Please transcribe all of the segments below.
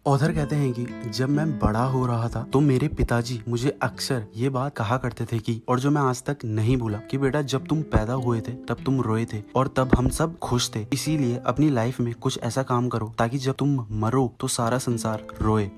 Author कहते हैं कि जब मैं बड़ा हो रहा था तो मेरे पिताजी मुझे अक्सर ये बात कहा करते थे कि, और जो मैं आज तक नहीं भूला, कि बेटा जब तुम पैदा हुए थे तब तुम रोए थे और तब हम सब खुश थे, इसीलिए अपनी लाइफ में कुछ ऐसा काम करो ताकि जब तुम मरो तो सारा संसार रोए।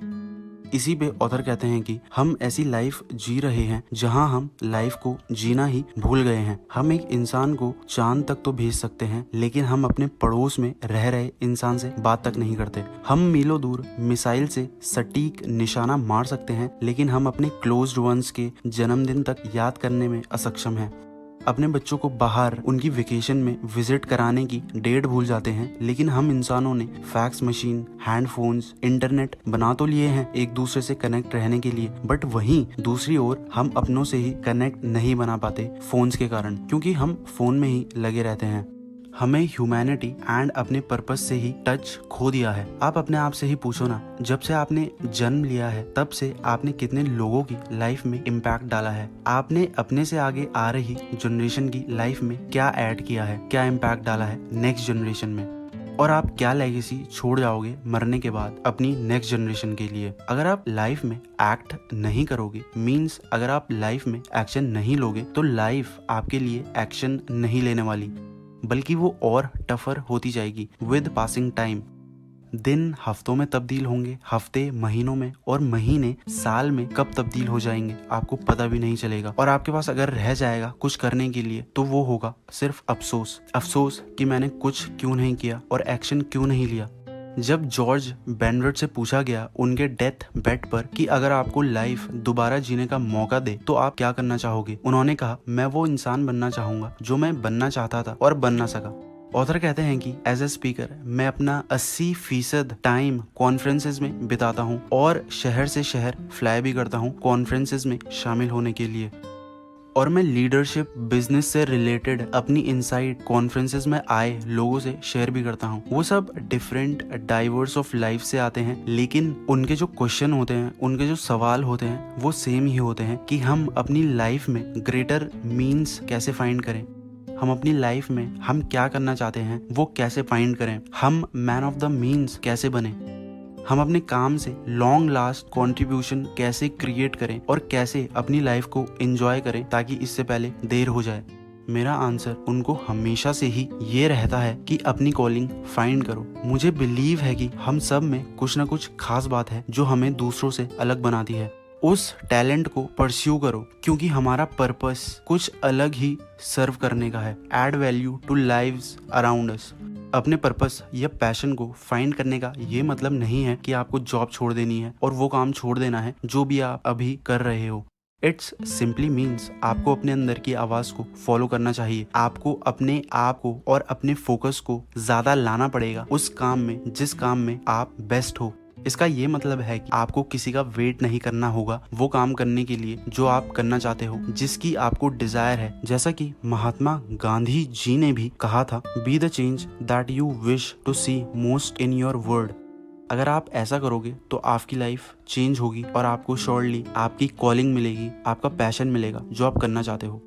इसी पे ऑथर कहते हैं कि हम ऐसी लाइफ जी रहे हैं जहां हम लाइफ को जीना ही भूल गए हैं। हम एक इंसान को चांद तक तो भेज सकते हैं, लेकिन हम अपने पड़ोस में रह रहे इंसान से बात तक नहीं करते। हम मीलों दूर मिसाइल से सटीक निशाना मार सकते हैं, लेकिन हम अपने क्लोज्ड वंस के जन्मदिन तक याद करने में असक्षम हैं। अपने बच्चों को बाहर उनकी वेकेशन में विजिट कराने की डेट भूल जाते हैं, लेकिन हम इंसानों ने फैक्स मशीन, हैंडफोन्स, इंटरनेट बना तो लिए हैं एक दूसरे से कनेक्ट रहने के लिए, बट वहीं दूसरी ओर हम अपनों से ही कनेक्ट नहीं बना पाते फोन्स के कारण, क्योंकि हम फोन में ही लगे रहते हैं। हमें ह्यूमैनिटी एंड अपने पर्पस से ही टच खो दिया है। आप अपने आप से ही पूछो ना, जब से आपने जन्म लिया है तब से आपने कितने लोगों की लाइफ में इम्पैक्ट डाला है। आपने अपने से आगे आ रही जनरेशन की लाइफ में क्या ऐड किया है, क्या इम्पैक्ट डाला है नेक्स्ट जनरेशन में, और आप क्या लेगेसी छोड़ जाओगे मरने के बाद अपनी नेक्स्ट जनरेशन के लिए। अगर आप लाइफ में एक्ट नहीं करोगे, मीन्स अगर आप लाइफ में एक्शन नहीं लोगे, तो लाइफ आपके लिए एक्शन नहीं लेने वाली, बल्कि वो और टफर होती जाएगी विद पासिंग टाइम। दिन हफ्तों में तब्दील होंगे, हफ्ते महीनों में, और महीने साल में कब तब्दील हो जाएंगे आपको पता भी नहीं चलेगा। और आपके पास अगर रह जाएगा कुछ करने के लिए तो वो होगा सिर्फ अफसोस। अफसोस कि मैंने कुछ क्यों नहीं किया और एक्शन क्यों नहीं लिया। जब जॉर्ज बेनवर्ड से पूछा गया उनके डेथ बेड पर कि अगर आपको लाइफ दोबारा जीने का मौका दे तो आप क्या करना चाहोगे, उन्होंने कहा, मैं वो इंसान बनना चाहूंगा जो मैं बनना चाहता था और बन ना सका। ऑथर कहते हैं कि एज ए स्पीकर मैं अपना 80% टाइम कॉन्फ्रेंसेज में बिताता हूँ और शहर से शहर फ्लाई भी करता हूँ कॉन्फ्रेंसेज में शामिल होने के लिए। और मैं लीडरशिप, बिजनेस से रिलेटेड अपनी इनसाइट कॉन्फ्रेंसेस में आए लोगों से शेयर भी करता हूँ। वो सब डिफरेंट डाइवर्स ऑफ लाइफ से आते हैं, लेकिन उनके जो क्वेश्चन होते हैं, उनके जो सवाल होते हैं, वो सेम ही होते हैं कि हम अपनी लाइफ में ग्रेटर मीन्स कैसे फाइंड करें, हम अपनी लाइफ में हम क्या करना चाहते हैं वो कैसे फाइंड करें, हम मैन ऑफ द मीन्स कैसे बने, हम अपने काम से लॉन्ग लास्ट कंट्रीब्यूशन कैसे क्रिएट करें और कैसे अपनी लाइफ को एंजॉय करें ताकि इससे पहले देर हो जाए। मेरा आंसर उनको हमेशा से ही ये रहता है कि अपनी कॉलिंग फाइंड करो। मुझे बिलीव है कि हम सब में कुछ ना कुछ खास बात है जो हमें दूसरों से अलग बनाती है। उस टैलेंट को परस्यू करो, क्योंकि हमारा पर्पस कुछ अलग ही सर्व करने का है, add value to lives around us. अपने पर्पस या पैशन को फाइंड करने का ये मतलब नहीं है कि आपको जॉब छोड़ देनी है और वो काम छोड़ देना है जो भी आप अभी कर रहे हो। इट्स सिंपली मीन्स आपको अपने अंदर की आवाज को फॉलो करना चाहिए। आपको अपने आप को और अपने फोकस को ज्यादा लाना पड़ेगा उस काम में जिस काम में आप बेस्ट हो। इसका ये मतलब है कि आपको किसी का वेट नहीं करना होगा वो काम करने के लिए जो आप करना चाहते हो, जिसकी आपको डिजायर है। जैसा कि महात्मा गांधी जी ने भी कहा था, be the change that you wish to see most in your world. अगर आप ऐसा करोगे तो आपकी लाइफ चेंज होगी और आपको श्योरली आपकी कॉलिंग मिलेगी, आपका पैशन मिलेगा जो आप करना चाहते हो।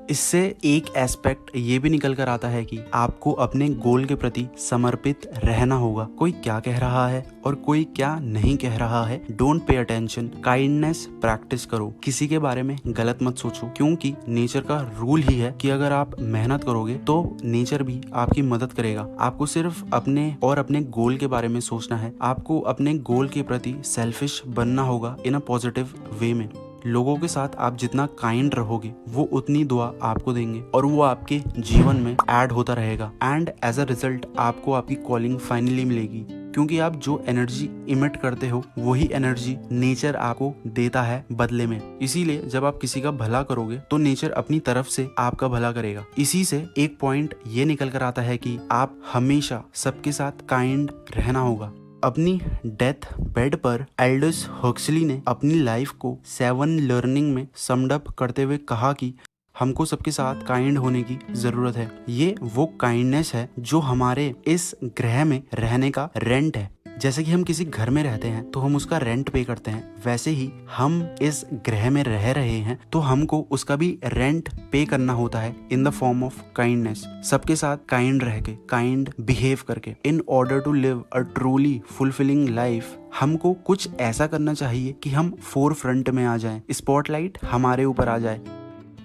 इससे एक एस्पेक्ट ये भी निकल कर आता है कि आपको अपने गोल के प्रति समर्पित रहना होगा। कोई क्या कह रहा है और कोई क्या नहीं कह रहा है, don't pay attention, kindness practice करो, किसी के बारे में गलत मत सोचो, क्योंकि नेचर का रूल ही है कि अगर आप मेहनत करोगे तो नेचर भी आपकी मदद करेगा। आपको सिर्फ अपने और अपने गोल के बारे में सोचना है। आपको अपने गोल के प्रति सेल्फिश बनना होगा इन अ पॉजिटिव वे में। लोगों के साथ आप जितना काइंड रहोगे वो उतनी दुआ आपको देंगे और वो आपके जीवन में ऐड होता रहेगा, एंड एज अ रिजल्ट आपको आपकी कॉलिंग फाइनली मिलेगी, क्योंकि आप जो एनर्जी इमिट करते हो वही एनर्जी नेचर आपको देता है बदले में। इसीलिए जब आप किसी का भला करोगे तो नेचर अपनी तरफ से आपका भला करेगा। इसी से एक पॉइंट ये निकल कर आता है कि आप हमेशा सबके साथ काइंड रहना होगा। अपनी डेथ बेड पर एल्डस हक्सली ने अपनी लाइफ को 7 लर्निंग में समड अप करते हुए कहा कि हमको सबके साथ काइंड होने की जरूरत है। ये वो काइंडनेस है जो हमारे इस ग्रह में रहने का रेंट है। जैसे कि हम किसी घर में रहते हैं तो हम उसका रेंट पे करते हैं, वैसे ही हम इस ग्रह में रह रहे हैं तो हमको उसका भी रेंट पे करना होता है in the form of kindness. सबके साथ काइंड रह के, काइंड बिहेव करके, in order to live a truly fulfilling life हमको कुछ ऐसा करना चाहिए कि हम फोर फ्रंट में आ जाएं, स्पॉटलाइट हमारे ऊपर आ जाए।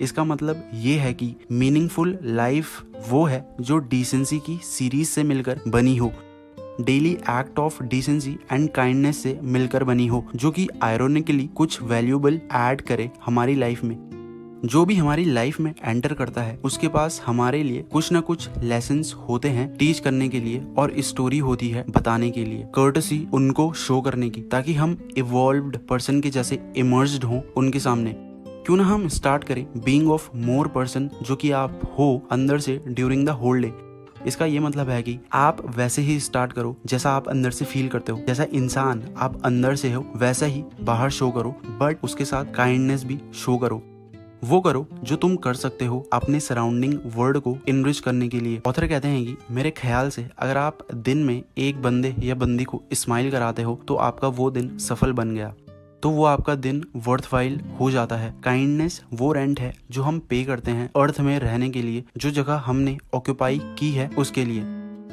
इसका मतलब ये है कि मीनिंगफुल लाइफ वो है जो डिसेंसी की सीरीज से मिलकर बनी हो, daily act of decency and kindness से मिलकर बनी हो, जो कि आयरोनिकली कुछ वैल्यूएबल ऐड करे हमारी लाइफ में। जो भी हमारी लाइफ में एंटर करता है उसके पास हमारे लिए कुछ ना कुछ लेसन्स होते हैं टीच करने के लिए, और स्टोरी होती है बताने के लिए, कर्टसी उनको शो करने की, ताकि हम इवॉल्व्ड पर्सन के जैसे इमर्ज्ड हों उनके सामने। क्यों ना हम स्टार्ट करें बीइंग ऑफ मोर पर्सन जो कि आप हो अंदर से ड्यूरिंग द होल डे। इसका ये मतलब है कि आप वैसे ही स्टार्ट करो जैसा आप अंदर से फील करते हो, जैसा इंसान आप अंदर से हो वैसा ही बाहर शो करो, बट उसके साथ काइंडनेस भी शो करो। वो करो जो तुम कर सकते हो अपने सराउंडिंग वर्ल्ड को इनरिच करने के लिए। ऑथर कहते हैं कि मेरे ख्याल से अगर आप दिन में एक बंदे या बंदी को स्माइल कराते हो तो आपका वो दिन सफल बन गया, तो वो आपका दिन वर्थवाइल हो जाता है। काइंडनेस वो रेंट है जो हम पे करते हैं अर्थ में रहने के लिए, जो जगह हमने ऑक्यूपाई की है उसके लिए।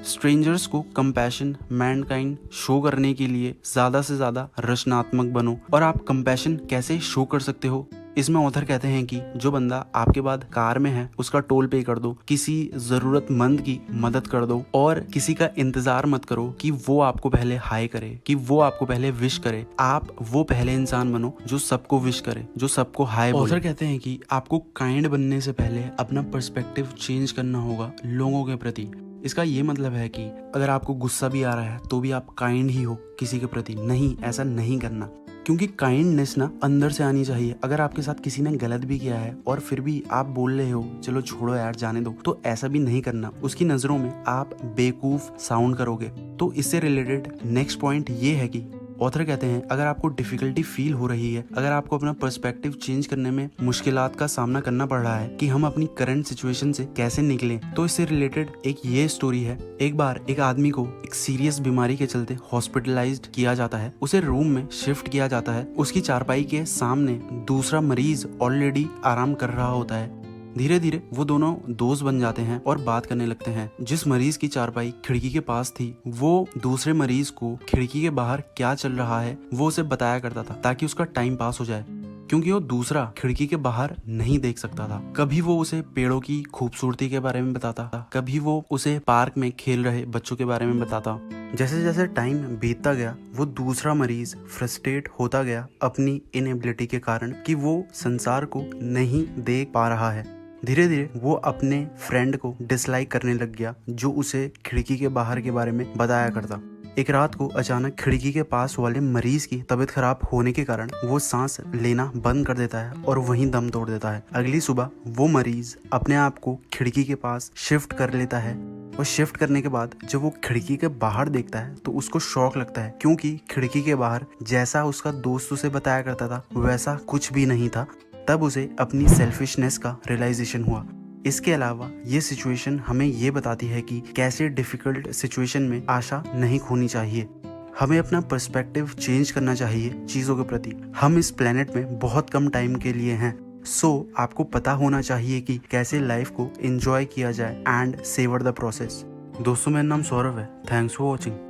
स्ट्रेंजर्स को कंपैशन मैनकाइंड शो करने के लिए ज्यादा से ज्यादा रचनात्मक बनो। और आप कंपैशन कैसे शो कर सकते हो, इसमें ऑथर कहते हैं कि जो बंदा आपके बाद कार में है उसका टोल पे कर दो, किसी जरूरतमंद की मदद कर दो, और किसी का इंतजार मत करो कि वो आपको पहले हाय करे, कि वो आपको पहले विश करे। आप वो पहले इंसान बनो जो सबको विश करे, जो सबको हाय बोले। ऑथर कहते हैं कि आपको काइंड बनने से पहले अपना पर्सपेक्टिव चेंज करना होगा लोगों के प्रति। इसका ये मतलब है कि अगर आपको गुस्सा भी आ रहा है तो भी आप काइंड ही हो किसी के प्रति। नहीं, ऐसा नहीं करना, क्योंकि काइंडनेस ना अंदर से आनी चाहिए। अगर आपके साथ किसी ने गलत भी किया है और फिर भी आप बोल रहे हो चलो छोड़ो यार जाने दो, तो ऐसा भी नहीं करना। उसकी नजरों में आप बेवकूफ साउंड करोगे। तो इससे रिलेटेड नेक्स्ट पॉइंट ये है कि ऑथर कहते हैं अगर आपको डिफिकल्टी फील हो रही है, अगर आपको अपना पर्सपेक्टिव चेंज करने में मुश्किलात का सामना करना पड़ रहा है कि हम अपनी करंट सिचुएशन से कैसे निकलें, तो इससे रिलेटेड एक ये स्टोरी है। एक बार एक आदमी को एक सीरियस बीमारी के चलते हॉस्पिटलाइज्ड किया जाता है। उसे रूम में शिफ्ट किया जाता है। उसकी चारपाई के सामने दूसरा मरीज ऑलरेडी आराम कर रहा होता है। धीरे धीरे वो दोनों दोस्त बन जाते हैं और बात करने लगते हैं। जिस मरीज की चारपाई खिड़की के पास थी वो दूसरे मरीज को खिड़की के बाहर क्या चल रहा है वो उसे बताया करता था, ताकि उसका टाइम पास हो जाए, क्योंकि वो दूसरा खिड़की के बाहर नहीं देख सकता था। कभी वो उसे पेड़ों की खूबसूरती के बारे में बताता, कभी वो उसे पार्क में खेल रहे बच्चों के बारे में बताता। जैसे जैसे टाइम बीतता गया वो दूसरा मरीज फ्रस्ट्रेट होता गया अपनी इनएबिलिटी के कारण कि वो संसार को नहीं देख पा रहा है। धीरे धीरे वो अपने फ्रेंड को डिसलाइक करने लग गया जो उसे खिड़की के बाहर के बारे में बताया करता। एक रात को अचानक खिड़की के पास वाले मरीज की तबीयत खराब होने के कारण वो सांस लेना बंद कर देता है और वहीं दम तोड़ देता है। अगली सुबह वो मरीज अपने आप को खिड़की के पास शिफ्ट कर लेता है, और शिफ्ट करने के बाद जब वो खिड़की के बाहर देखता है तो उसको शॉक लगता है, क्योंकि खिड़की के बाहर जैसा उसका दोस्त उसे बताया करता था वैसा कुछ भी नहीं था। तब उसे अपनी सेल्फिशनेस का रियलाइजेशन हुआ। इसके अलावा ये सिचुएशन हमें ये बताती है कि कैसे डिफिकल्ट सिचुएशन में आशा नहीं खोनी चाहिए। हमें अपना पर्सपेक्टिव चेंज करना चाहिए चीज़ों के प्रति। हम इस प्लेनेट में बहुत कम टाइम के लिए हैं, सो आपको पता होना चाहिए कि कैसे लाइफ को एंजॉय किया जाए एंड सेवर द प्रोसेस। दोस्तों मेरा नाम सौरभ है। Thanks for watching.